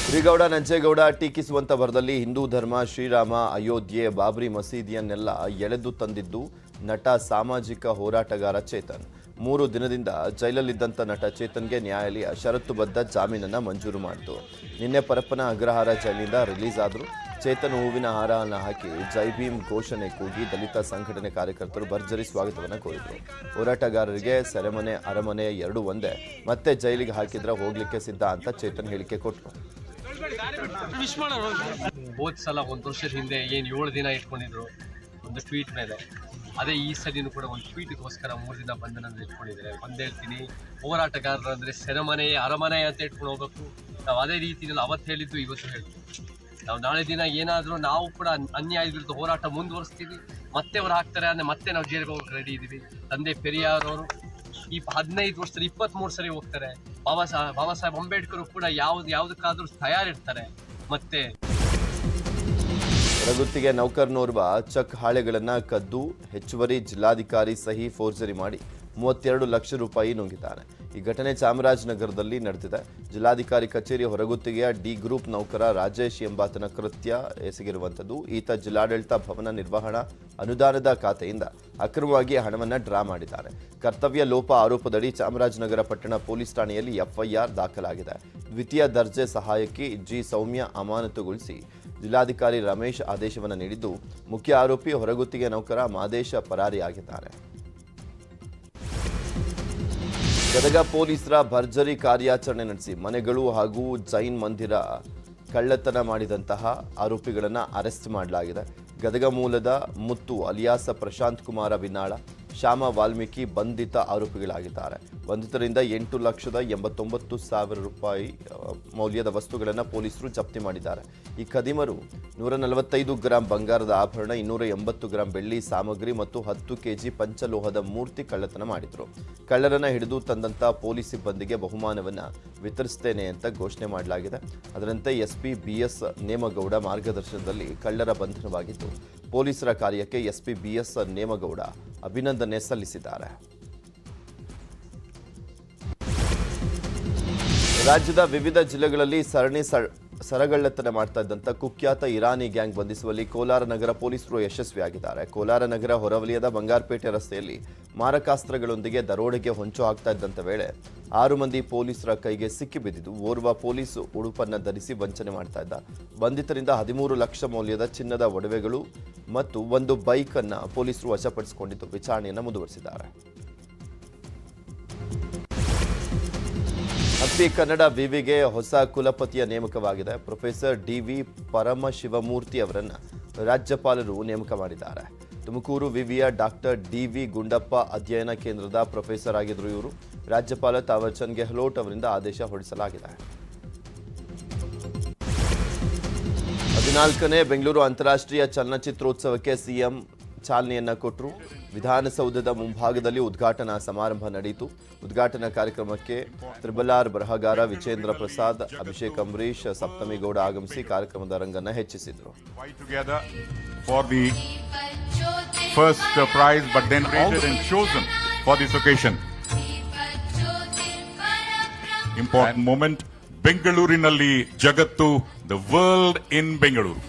ಶ್ರೀಗೌಡ ನಂಜೇಗೌಡ ಟೀಕಿಸುವಂತ ಭರದಲ್ಲಿ ಹಿಂದೂ ಧರ್ಮ, ಶ್ರೀರಾಮ, ಅಯೋಧ್ಯೆ, ಬಾಬ್ರಿ ಮಸೀದಿಯನ್ನೆಲ್ಲ ಎಳೆದು ತಂದಿದ್ದು ನಟ, ಸಾಮಾಜಿಕ ಹೋರಾಟಗಾರ ಚೇತನ್. 3 ದಿನದಿಂದ ಜೈಲಲ್ಲಿದ್ದಂಥ ನಟ ಚೇತನ್ಗೆ ನ್ಯಾಯಾಲಯ ಷರತ್ತುಬದ್ಧ ಜಾಮೀನನ್ನು ಮಂಜೂರು ಮಾಡಿತು. ನಿನ್ನೆ ಪರಪ್ಪನ ಅಗ್ರಹಾರ ಜೈಲಿನಿಂದ ರಿಲೀಸ್ ಆದರು. ಚೇತನ್ ಹೂವಿನ ಹಾರವನ್ನು ಹಾಕಿ ಜೈ ಭೀಮ್ ಘೋಷಣೆ ಕೂಗಿ ದಲಿತ ಸಂಘಟನೆ ಕಾರ್ಯಕರ್ತರು ಭರ್ಜರಿ ಸ್ವಾಗತವನ್ನು ಕೋರಿದರು. ಹೋರಾಟಗಾರರಿಗೆ ಸೆರೆಮನೆ, ಅರಮನೆ ಎರಡೂ ಒಂದೇ, ಮತ್ತೆ ಜೈಲಿಗೆ ಹಾಕಿದ್ರೆ ಹೋಗ್ಲಿಕ್ಕೆ ಸಿದ್ಧ ಅಂತ ಚೇತನ್ ಹೇಳಿಕೆ ಕೊಟ್ಟರು. ಹೋದ ಸಲ 1 ವರ್ಷದ ಹಿಂದೆ ಏನು 7 ದಿನ ಇಟ್ಕೊಂಡಿದ್ರು ಒಂದು ಟ್ವೀಟ್ ಮೇಲೆ, ಅದೇ ಈ ಸಲಿನೂ ಕೂಡ ಒಂದು ಟ್ವೀಟ್ಗೋಸ್ಕರ 3 ದಿನ ಬಂಧನ ಇಟ್ಕೊಂಡಿದ್ದಾರೆ. ಬಂದು ಹೇಳ್ತೀನಿ, ಹೋರಾಟಗಾರರು ಅಂದರೆ ಸೆರೆಮನೆ, ಅರಮನೆ ಅಂತ ಇಟ್ಕೊಂಡು ಹೋಗ್ಬೇಕು. ನಾವು ಅದೇ ರೀತಿಯಲ್ಲಿ ಅವತ್ತು ಹೇಳಿದ್ದು ಇವತ್ತು ಹೇಳ್ತೀವಿ. ನಾವು ನಾಳೆ ದಿನ ಏನಾದರೂ ನಾವು ಕೂಡ ಅನ್ಯಾಯದ ವಿರುದ್ಧ ಹೋರಾಟ ಮುಂದುವರಿಸ್ತೀವಿ. ಮತ್ತೆ ಅವ್ರು ಹಾಕ್ತಾರೆ ಅಂದರೆ ಮತ್ತೆ ನಾವು ಜೈಲಿಗೆ ಹೋಗಕ್ಕೆ ರೆಡಿ ಇದ್ದೀವಿ. ತಂದೆ ಪೆರಿಯಾರ್ ಅವರು ಈ 15 ವರ್ಷದಲ್ಲಿ 23 ಸರಿ ಹೋಗ್ತಾರೆ. ಬಾಬಾ ಸಾಹೇಬ್ ಅಂಬೇಡ್ಕರ್ ಕೂಡ ಯಾವುದಕ್ಕಾದ್ರೂ ತಯಾರಿರ್ತಾರೆ. ಮತ್ತೆ ಹೊರಗುತ್ತಿಗೆ ನೌಕರನೋರ್ವ ಚೆಕ್ ಹಾಳೆಗಳನ್ನು ಕದ್ದು ಹೆಚ್ಚುವರಿ ಜಿಲ್ಲಾಧಿಕಾರಿ ಸಹಿ ಫೋರ್ಜರಿ ಮಾಡಿ 32 ಲಕ್ಷ ರೂಪಾಯಿ ನುಂಗಿದ್ದಾನೆ. ಈ ಘಟನೆ ಚಾಮರಾಜನಗರದಲ್ಲಿ ನಡೆದಿದೆ. ಜಿಲ್ಲಾಧಿಕಾರಿ ಕಚೇರಿ ಹೊರಗುತ್ತಿಗೆಯ ಡಿ ಗ್ರೂಪ್ ನೌಕರ ರಾಜೇಶ್ ಎಂಬಾತನ ಕೃತ್ಯ ಎಸಗಿರುವಂಥದ್ದು. ಈತ ಜಿಲ್ಲಾಡಳಿತ ಭವನ ನಿರ್ವಹಣಾ ಅನುದಾನದ ಖಾತೆಯಿಂದ ಅಕ್ರಮವಾಗಿ ಹಣವನ್ನು ಡ್ರಾ ಮಾಡಿದ್ದಾರೆ. ಕರ್ತವ್ಯ ಲೋಪ ಆರೋಪದಡಿ ಚಾಮರಾಜನಗರ ಪಟ್ಟಣ ಪೊಲೀಸ್ ಠಾಣೆಯಲ್ಲಿ ಎಫ್ಐಆರ್ ದಾಖಲಾಗಿದೆ. ದ್ವಿತೀಯ ದರ್ಜೆ ಸಹಾಯಕಿ ಜಿ ಸೌಮ್ಯ ಅಮಾನತುಗೊಳಿಸಿ ಜಿಲ್ಲಾಧಿಕಾರಿ ರಮೇಶ್ ಆದೇಶವನ್ನು ನೀಡಿದ್ದು, ಮುಖ್ಯ ಆರೋಪಿ ಹೊರಗುತ್ತಿಗೆ ನೌಕರ ಮಾದೇಶ ಪರಾರಿಯಾಗಿದ್ದಾರೆ. ಗದಗ ಪೊಲೀಸರ ಭರ್ಜರಿ ಕಾರ್ಯಾಚರಣೆ ನಡೆಸಿ ಮನೆಗಳು ಹಾಗೂ ಜೈನ್ ಮಂದಿರ ಕಳ್ಳತನ ಮಾಡಿದಂತಹ ಆರೋಪಿಗಳನ್ನು ಅರೆಸ್ಟ್ ಮಾಡಲಾಗಿದೆ. ಗದಗ ಮೂಲದ ಮುತ್ತು ಅಲಿಯಾಸ ಪ್ರಶಾಂತ್ ಕುಮಾರ ಬಿನ್ನಾಳ, ಶ್ಯಾಮ ವಾಲ್ಮೀಕಿ ಬಂಧಿತ ಆರೋಪಿಗಳಾಗಿದ್ದಾರೆ. ಬಂಧಿತರಿಂದ 8,89,000 ರೂಪಾಯಿ ಮೌಲ್ಯದ ವಸ್ತುಗಳನ್ನು ಪೊಲೀಸರು ಜಪ್ತಿ ಮಾಡಿದ್ದಾರೆ. ಈ ಖದೀಮರು 145 ಗ್ರಾಂ ಬಂಗಾರದ ಆಭರಣ, 280 ಗ್ರಾಂ ಬೆಳ್ಳಿ ಸಾಮಗ್ರಿ ಮತ್ತು 10 ಕೆಜಿ ಪಂಚಲೋಹದ ಮೂರ್ತಿ ಕಳ್ಳತನ ಮಾಡಿದರು. ಕಳ್ಳರನ್ನ ಹಿಡಿದು ತಂದಂಥ ಪೊಲೀಸ್ ಸಿಬ್ಬಂದಿಗೆ ಬಹುಮಾನವನ್ನು ವಿತರಿಸುತ್ತೇನೆ ಅಂತ ಘೋಷಣೆ ಮಾಡಲಾಗಿದೆ. ಅದರಂತೆ ಎಸ್ಪಿ ಬಿಎಸ್ ನೇಮಗೌಡ ಮಾರ್ಗದರ್ಶನದಲ್ಲಿ ಕಳ್ಳರ ಬಂಧನವಾಗಿದ್ದು, ಪೊಲೀಸರ ಕಾರ್ಯಕ್ಕೆ ಎಸ್ಪಿ ಬಿಎಸ್ ನೇಮಗೌಡ ಅಭಿನಂದನೆ ಸಲ್ಲಿಸಿದ್ದಾರೆ. ರಾಜ್ಯದ ವಿವಿಧ ಜಿಲ್ಲೆಗಳಲ್ಲಿ ಸರಣಿ ಸರಗಳ್ಳತನ ಮಾಡ್ತಾ ಇದ್ದಂಥ ಕುಖ್ಯಾತ ಇರಾನಿ ಗ್ಯಾಂಗ್ ಬಂಧಿಸುವಲ್ಲಿ ಕೋಲಾರ ನಗರ ಪೊಲೀಸರು ಯಶಸ್ವಿಯಾಗಿದ್ದಾರೆ. ಕೋಲಾರ ನಗರ ಹೊರವಲಯದ ಬಂಗಾರಪೇಟೆ ರಸ್ತೆಯಲ್ಲಿ ಮಾರಕಾಸ್ತ್ರಗಳೊಂದಿಗೆ ದರೋಡೆಗೆ ಹೊಂಚು ಹಾಕ್ತಾ ಇದ್ದಂಥ ವೇಳೆ 6 ಮಂದಿ ಪೊಲೀಸರ ಕೈಗೆ ಸಿಕ್ಕಿಬಿದ್ದಿದ್ದು, ಓರ್ವ ಪೊಲೀಸ್ ಉಡುಪನ್ನು ಧರಿಸಿ ವಂಚನೆ ಮಾಡ್ತಾ ಇದ್ದ. ಬಂಧಿತರಿಂದ 13 ಲಕ್ಷ ಮೌಲ್ಯದ ಚಿನ್ನದ ಒಡವೆಗಳು ಮತ್ತು ಒಂದು ಬೈಕ್ ಅನ್ನು ಪೊಲೀಸರು ವಶಪಡಿಸಿಕೊಂಡಿದ್ದು ವಿಚಾರಣೆಯನ್ನು ಮುಂದುವರಿಸಿದ್ದಾರೆ. ಹಂಪಿ ಕನ್ನಡ ವಿವಿಗೆ ಹೊಸ ಕುಲಪತಿಯ ನೇಮಕವಾಗಿದೆ. Professor D V. ಪರಮಶಿವಮೂರ್ತಿ ಅವರನ್ನು ರಾಜ್ಯಪಾಲರು ನೇಮಕ ಮಾಡಿದ್ದಾರೆ. ತುಮಕೂರು ವಿವಿಯ ಡಾಕ್ಟರ್ ಡಿ.ವಿ. ಗುಂಡಪ್ಪ ಅಧ್ಯಯನ ಕೇಂದ್ರದ ಪ್ರೊಫೆಸರ್ ಆಗಿದ್ದರು ಇವರು. ರಾಜ್ಯಪಾಲ ತಾವರ್ಚಂದ್ ಗೆಹ್ಲೋಟ್ ಅವರಿಂದ ಆದೇಶ ಹೊರಡಿಸಲಾಗಿದೆ. 14ನೇ ಬೆಂಗಳೂರು ಅಂತಾರಾಷ್ಟ್ರೀಯ ಚಲನಚಿತ್ರೋತ್ಸವಕ್ಕೆ ಸಿಎಂ ಚಾಲನೆಯನ್ನ ಕೊಟ್ಟರು. ವಿಧಾನಸೌಧದ ಮುಂಭಾಗದಲ್ಲಿ ಉದ್ಘಾಟನಾ ಸಮಾರಂಭ ನಡೆಯಿತು. ಉದ್ಘಾಟನಾ ಕಾರ್ಯಕ್ರಮಕ್ಕೆ ತ್ರಿಬಲಾರ್ ಬರಹಗಾರ ವಿಜೇಂದ್ರ ಪ್ರಸಾದ್, ಅಭಿಷೇಕ್ ಅಂಬರೀಶ್, ಸಪ್ತಮಿ ಗೌಡ ಆಗಮಿಸಿ ಕಾರ್ಯಕ್ರಮದ ರಂಗನ್ನ ಹೆಚ್ಚಿಸಿದರು. First prize, but then rated and chosen for this occasion. Important moment. ಬೆಂಗಳೂರಿನಲ್ಲಿ ಜಗತ್ತು, the world in Bengaluru.